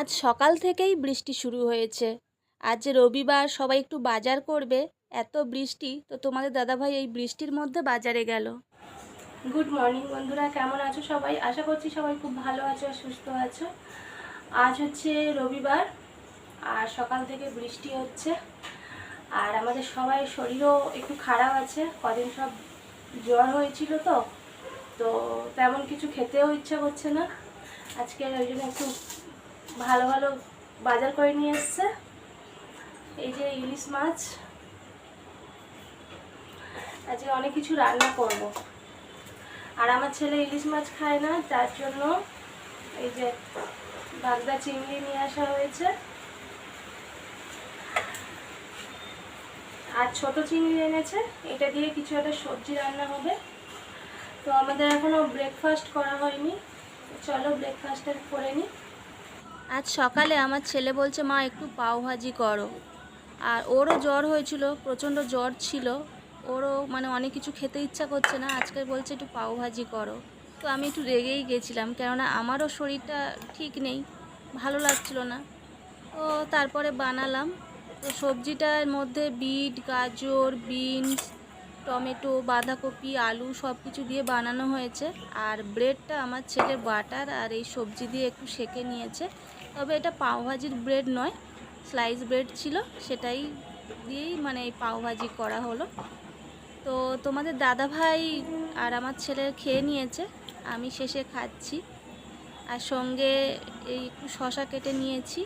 আজ সকাল থেকেই বৃষ্টি শুরু হয়েছে। আজ যে রবিবার, সবাই একটু বাজার করবে, এত বৃষ্টি, তো তোমাদের দাদাভাই এই বৃষ্টির মধ্যে বাজারে গেল। গুড মর্নিং বন্ধুরা, কেমন আছো সবাই? আশা করছি সবাই খুব ভালো আছো আর সুস্থ আছো। আজ হচ্ছে রবিবার আর সকাল থেকে বৃষ্টি হচ্ছে, আর আমাদের সবাই শরীরও একটু খারাপ আছে। কদিন সব জ্বর হয়েছিল, তো তো তেমন কিছু খেতেও ইচ্ছা করছে না। আজকে ওই জন্য একটু ভালো ভালো বাজার করে নিয়ে এসছে। এই যে ইলিশ মাছ, আজকে অনেক কিছু রান্না করব। আর আমার ছেলে ইলিশ মাছ খায় না, তার জন্য এই যে বাগদা চিংড়ি নিয়ে আসা হয়েছে, আর ছোট চিংড়ি এনেছে। এটা দিয়ে কিছু একটা সবজি রান্না হবে। তো আমাদের এখনো ব্রেকফাস্ট করা হয়নি, চলো ব্রেকফাস্টটা করে নিই। আজ সকালে আমার ছেলে বলছে, মা একটু পাও ভাজি করো। আর ওরও জ্বর হয়েছিল, প্রচণ্ড জ্বর ছিল, ওরও মানে অনেক কিছু খেতে ইচ্ছা করছে না। আজকে বলছে একটু পাও ভাজি করো। তো আমি একটু রেগেই গেছিলাম, কেননা আমারও শরীরটা ঠিক নেই, ভালো লাগছিল না। তো তারপরে বানালাম। তো সবজিটার মধ্যে বিট, গাজর, বিনস, টমেটো, বাঁধাকপি, আলু সব কিছু দিয়ে বানানো হয়েছে। আর ব্রেডটা আমার ছেলে বাটার আর এই সবজি দিয়ে একটু সেঁকে নিয়েছে। তবে এটা পাওভাজির ব্রেড নয়, স্লাইস ব্রেড ছিল, সেটাই দিয়েই মানে এই পাওভাজি করা হলো। তো তোমাদের দাদাভাই আর আমার ছেলে খেয়ে নিয়েছে, আমি শেষে খাচ্ছি। আর সঙ্গে এই একটু শসা কেটে নিয়েছি।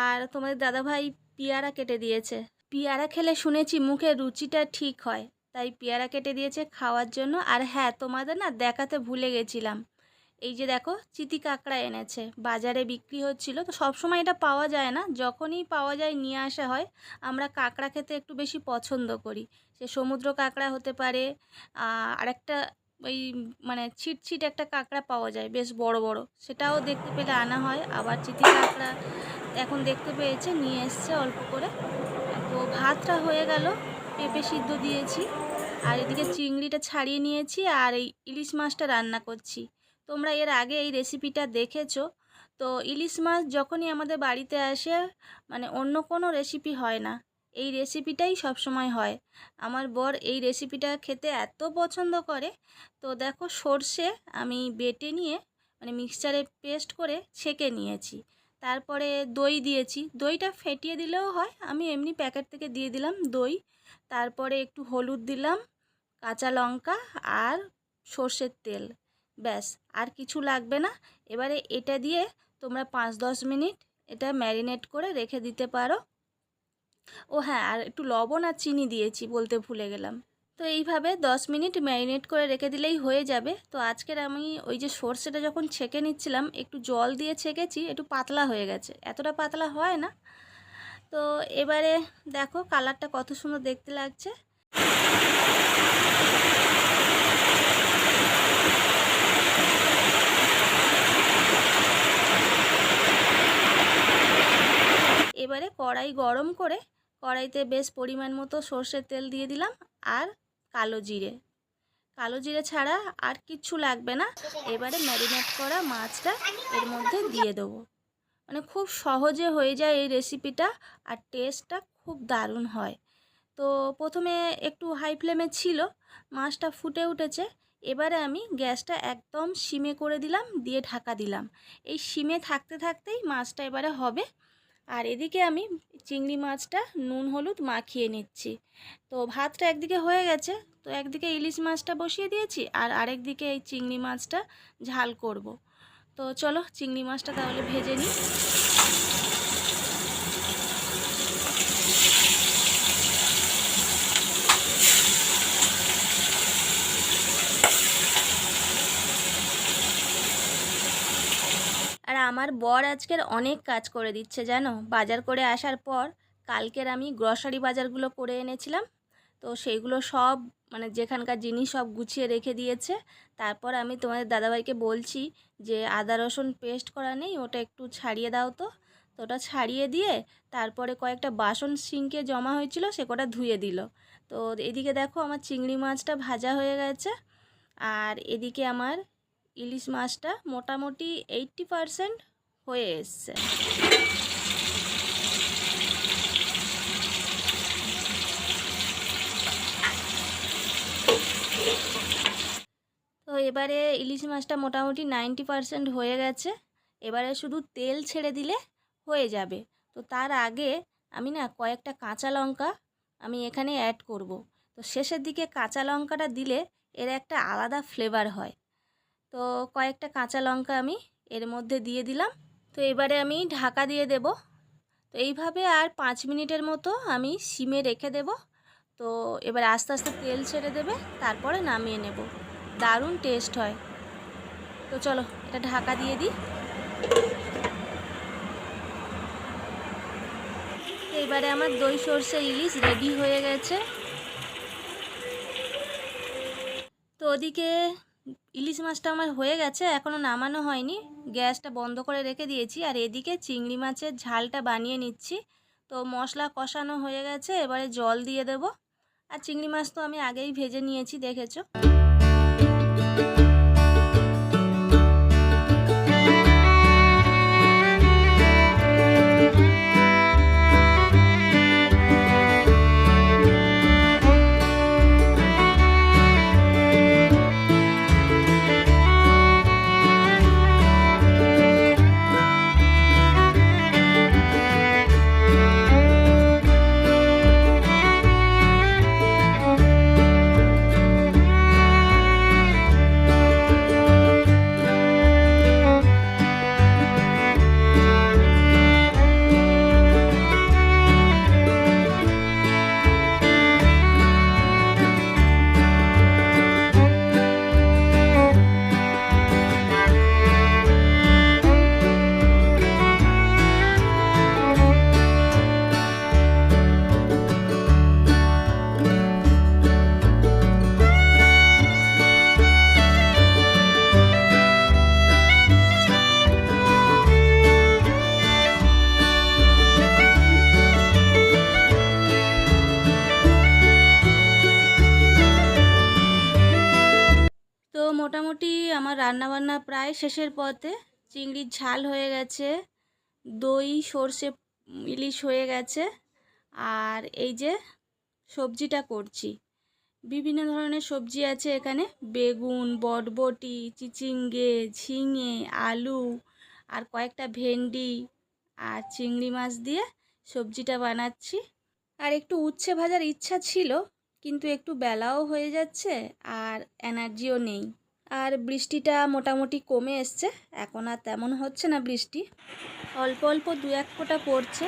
আর তোমাদের দাদাভাই পেয়ারা কেটে দিয়েছে। পেয়ারা খেলে শুনেছি মুখের রুচিটা ঠিক হয়, তাই পেয়ারা কেটে দিয়েছে খাওয়ার জন্য। আর হ্যাঁ, তোমাদের না দেখাতে ভুলে গেছিলাম, এই যে দেখো চিতি কাঁকড়া এনেছে, বাজারে বিক্রি হচ্ছিল। তো সবসময় এটা পাওয়া যায় না, যখনই পাওয়া যায় নিয়ে আসা হয়। আমরা কাঁকড়া খেতে একটু বেশি পছন্দ করি। সে সমুদ্র কাঁকড়া হতে পারে, আরেকটা ওই মানে ছিট একটা কাঁকড়া পাওয়া যায় বেশ বড় বড়, সেটাও দেখতে পেলে আনা হয়। আবার চিতি কাঁকড়া এখন দেখতে পেয়েছে, নিয়ে এসছে অল্প করে। তো ভাতটা হয়ে গেল, পেঁপে সিদ্ধ দিয়েছি, আর এদিকে চিংড়িটা ছাড়িয়ে নিয়েছি, আর এই ইলিশ মাছটা রান্না করছি। তোমরা এর আগে এই রেসিপিটা দেখেছো। তো ইলিশ মাছ যখনই আমাদের বাড়িতে আসে, মানে অন্য কোনো রেসিপি হয় না, এই রেসিপিটাই সবসময় হয়। আমার বর এই রেসিপিটা খেতে এত পছন্দ করে। তো দেখো, সর্ষে আমি বেটে নিয়ে মানে মিক্সচারে পেস্ট করে ছেঁকে নিয়েছি। তারপরে দই দিয়েছি, দইটা ফেটিয়ে দিলেও হয়, আমি এমনি প্যাকেট থেকে দিয়ে দিলাম দই। তারপরে একটু হলুদ দিলাম, কাঁচা লঙ্কা আর সর্ষের তেল, ব্যাস আর কিছু লাগবে না। এবারে এটা দিয়ে তোমরা 5-10 মিনিট এটা ম্যারিনেট করে রেখে দিতে পারো। ও হ্যাঁ, আর একটু লবণ আর চিনি দিয়েছি, বলতে ভুলে গেলাম। তো এইভাবে 10 মিনিট ম্যারিনেট করে রেখে দিলেই হয়ে যাবে। তো আজকের আমি ওই যে সর্ষেটা যখন ছেঁকে নিচ্ছিলাম, একটু জল দিয়ে ছেঁকেছি, একটু পাতলা হয়ে গেছে, এতটা পাতলা হয় না। তো এবারে দেখো কালারটা কত সুন্দর দেখতে লাগছে। এবারে কড়াই গরম করে কড়াইতে বেশ পরিমাণ মতো সর্ষের তেল দিয়ে দিলাম, আর কালো জিরে। কালো জিরে ছাড়া আর কিচ্ছু লাগবে না। এবারে ম্যারিনেট করা মাছটা এর মধ্যে দিয়ে দেবো। মানে খুব সহজে হয়ে যায় এই রেসিপিটা, আর টেস্টটা খুব দারুণ হয়। তো প্রথমে একটু হাই ফ্লেমে ছিল, মাছটা ফুটে উঠেছে। এবারে আমি গ্যাসটা একদম সিমে করে দিলাম, দিয়ে ঢাকা দিলাম। এই সিমে থাকতে থাকতেই মাছটা এবারে হবে। আর এদিকে আমি চিংড়ি মাছটা নুন হলুদ মাখিয়ে নিচ্ছি। তো ভাতটা একদিকে হয়ে গেছে, তো একদিকে ইলিশ মাছটা বসিয়ে দিয়েছি, আর আরেকদিকে এই চিংড়ি মাছটা ঝাল করব। তো চলো চিংড়ি মাছটা তাহলে ভেজে নিই। আর আমার বর আজকের অনেক কাজ করে দিচ্ছে জানো। বাজার করে আসার পর কালকের আমি গ্রসারি বাজারগুলো করে এনেছিলাম, তো সেইগুলো সব মানে যেখানকার জিনিস সব গুছিয়ে রেখে দিয়েছে। তারপর আমি তোমাদের দাদাভাইকে বলছি যে আদা রসুন পেস্ট করা নেই, ওটা একটু ছাড়িয়ে দাও। তো তো ওটা ছাড়িয়ে দিয়ে তারপরে কয়েকটা বাসন সিঙ্কে জমা হয়েছিল, সে কটা ধুয়ে দিল। তো এদিকে দেখো আমার চিংড়ি মাছটা ভাজা হয়ে গেছে, আর এদিকে আমার ইলিশ মাছটা মোটামুটি 80% হয়ে এসছে। তো এবারে ইলিশ মাছটা মোটামুটি 90% হয়ে গেছে। এবারে শুধু তেল ছেড়ে দিলে হয়ে যাবে। তো তার আগে আমি না কয়েকটা কাঁচা লঙ্কা আমি এখানে অ্যাড করব। তো শেষের দিকে কাঁচা লঙ্কাটা দিলে এর একটা আলাদা ফ্লেভার হয়। তো কয়েকটা কাঁচা লঙ্কা আমি এর মধ্যে দিয়ে দিলাম। তো এবারে আমি ঢাকা দিয়ে দেব। তো এইভাবে আর 5 মিনিটের মতো আমি সিমে রেখে দেব। তো এবার আস্তে আস্তে তেল ছেড়ে দেবে, তারপরে নামিয়ে নেব। দারুণ টেস্ট হয়। তো চলো এটা ঢাকা দিয়ে দিই। তো এবারে আমার দই সরষে ইলিশ রেডি হয়ে গেছে। তো ওদিকে ইলিশ মাছটা আমার হয়ে গেছে, এখনও নামানো হয়নি। গ্যাসটা বন্ধ করে রেখে দিয়েছি। আর এদিকে চিংড়ি মাছের ঝালটা বানিয়ে নিচ্ছি। তো মশলা কষানো হয়ে গেছে, এবারে জল দিয়ে দেব। আর চিংড়ি মাছ তো আমি আগেই ভেজে নিয়েছি, দেখেছো। তো মোটামুটি আমার রান্নাবান্না প্রায় শেষের পথে। চিংড়ির ঝাল হয়ে গেছে, দই সর্ষে ইলিশ হয়ে গেছে, আর এই যে সবজিটা করছি। বিভিন্ন ধরনের সবজি আছে এখানে, বেগুন, বটবটি, চিচিঙ্গে, ঝিঙে, আলু, আর কয়েকটা ভেন্ডি আর চিংড়ি মাছ দিয়ে সবজিটা বানাচ্ছি। আর একটু উচ্ছে ভাজার ইচ্ছা ছিল, কিন্তু একটু বেলাও হয়ে যাচ্ছে আর এনার্জিও নেই। আর বৃষ্টিটা মোটামুটি কমে এসছে, এখন আর তেমন হচ্ছে না বৃষ্টি, অল্প অল্প 2-1 ফোঁটা পড়ছে।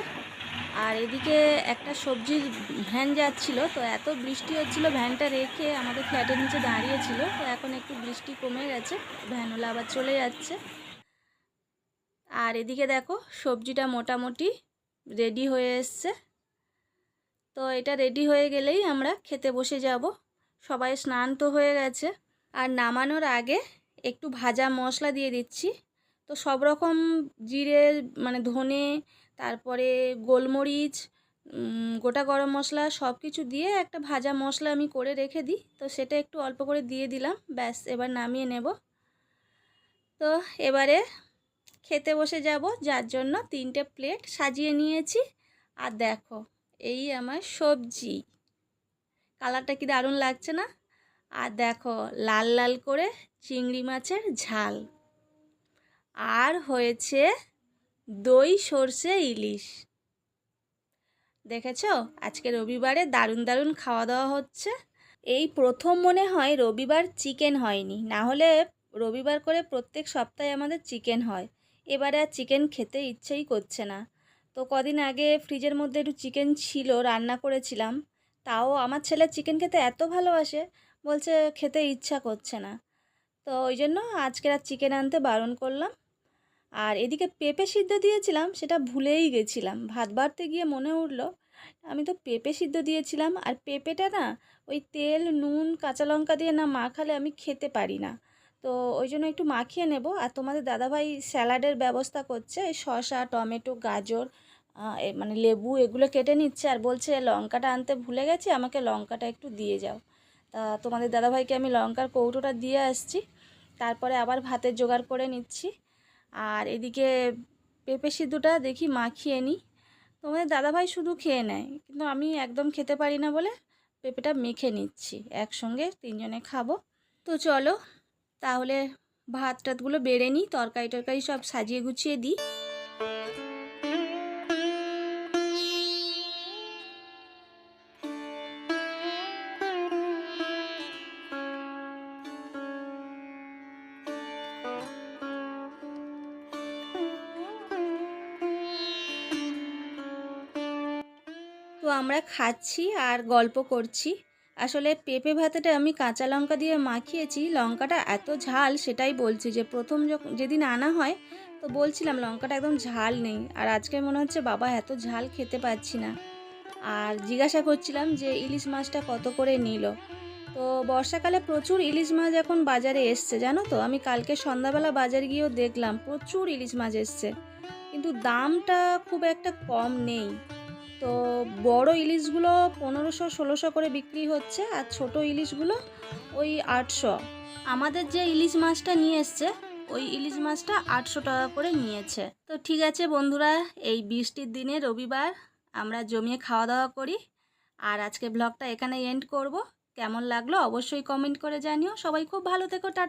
আর এদিকে একটা সবজির ভ্যান যাচ্ছিল, তো এত বৃষ্টি হচ্ছিল, ভ্যানটা রেখে আমাদের ফ্ল্যাটের নিচে দাঁড়িয়েছিল। তো এখন একটু বৃষ্টি কমে গেছে, ভ্যানওয়ালা আবার চলে যাচ্ছে। আর এদিকে দেখো সবজিটা মোটামুটি রেডি হয়ে এসছে। তো এটা রেডি হয়ে গেলেই আমরা খেতে বসে যাব। সবাই স্নান তো হয়ে গেছে। আর নামানোর আগে একটু ভাজা মশলা দিয়ে দিচ্ছি। তো সব রকম জিরে, মানে ধনে, তারপরে গোলমরিচ, গোটা গরম মশলা সব কিছু দিয়ে একটা ভাজা মশলা আমি করে রেখে দিই। তো সেটা একটু অল্প করে দিয়ে দিলাম, ব্যাস এবার নামিয়ে নেব। তো এবারে খেতে বসে যাব, যার জন্য 3টে প্লেট সাজিয়ে নিয়েছি। আর দেখো এই আমার সবজি, কালারটা কি দারুণ লাগছে না? আর দেখো লাল লাল করে চিংড়ি মাছের ঝাল, আর হয়েছে দই সরষে ইলিশ। দেখেছো আজকে রবিবারে দারুণ দারুণ খাওয়া দাওয়া হচ্ছে। এই প্রথম মনে হয় রবিবার চিকেন হয়নি, না হলে রবিবার করে প্রত্যেক সপ্তাহে আমাদের চিকেন হয়। এবারে আর চিকেন খেতে ইচ্ছেই করছে না। তো কদিন আগে ফ্রিজের মধ্যে একটু চিকেন ছিল, রান্না করেছিলাম। তাও আমার ছেলে চিকেন খেতে এত ভালোবাসে, বলছে খেতে ইচ্ছা করছে না। তো ওই জন্য আজকে আর চিকেন আনতে বারণ করলাম। আর এদিকে পেঁপে সিদ্ধ দিয়েছিলাম, সেটা ভুলেই গেছিলাম। ভাত বাড়তে গিয়ে মনে উঠলো আমি তো পেঁপে সিদ্ধ দিয়েছিলাম। আর পেঁপেটা না ওই তেল, নুন, কাঁচা লঙ্কা দিয়ে না মাখালে আমি খেতে পারি না। তো ওই জন্য একটু মাখিয়ে নেব। আর তোমাদের দাদাভাই স্যালাডের ব্যবস্থা করছে, এই শসা, টমেটো, গাজর, মানে লেবু এগুলো কেটে নিচ্ছে। আর বলছে লঙ্কাটা আনতে ভুলে গেছি, আমাকে লঙ্কাটা একটু দিয়ে যাও। তা তোমাদের দাদাভাইকে আমি লঙ্কার কৌটোটা দিয়ে আসছি, তারপরে আবার ভাতের জোগাড় করে নিচ্ছি। আর এদিকে পেঁপে সিদ্ধটা দেখি মাখিয়ে নিই। তোমাদের দাদাভাই শুধু খেয়ে নেয়, কিন্তু আমি একদম খেতে পারি না বলে পেঁপেটা মেখে নিচ্ছি, একসঙ্গে তিনজনে খাবো। তো চলো তাহলে ভাত টাতগুলো বেড়ে নিই, তরকারি টরকারি সব সাজিয়ে গুছিয়ে দিই। তো আমরা খাচ্ছি আর গল্প করছি। আসলে পেঁপে ভাতেটা আমি কাঁচা লঙ্কা দিয়ে মাখিয়েছি, লঙ্কাটা এত ঝাল, সেটাই বলছি যে প্রথম যেদিন আনা হয় তো বলছিলাম লঙ্কাটা একদম ঝাল নেই, আর আজকে মনে হচ্ছে বাবা এত ঝাল খেতে পাচ্ছি না। আর জিজ্ঞাসা করছিলাম যে ইলিশ মাছটা কত করে নিল। তো বর্ষাকালে প্রচুর ইলিশ মাছ এখন বাজারে এসছে, জানো তো। আমি কালকে সন্ধ্যাবেলা বাজারে গিয়েও দেখলাম প্রচুর ইলিশ মাছ এসছে, কিন্তু দামটা খুব একটা কম নেই। তো বড় ইলিশগুলো 1500-1600 করে বিক্রি হচ্ছে, আর ছোট ইলিশগুলো ওই 800। আমাদের যে ইলিশ মাছটা নিয়ে এসছে ওই ইলিশ মাছটা 800 টাকা করে নিয়েছে। তো ঠিক আছে বন্ধুরা, এই বৃষ্টির দিনে রবিবার আমরা জমিয়ে খাওয়া দাওয়া করি। আর আজকে ব্লগটা এখানে এন্ড করব। কেমন লাগলো অবশ্যই কমেন্ট করে জানিও। সবাই খুব ভালো থেকো, টাটা।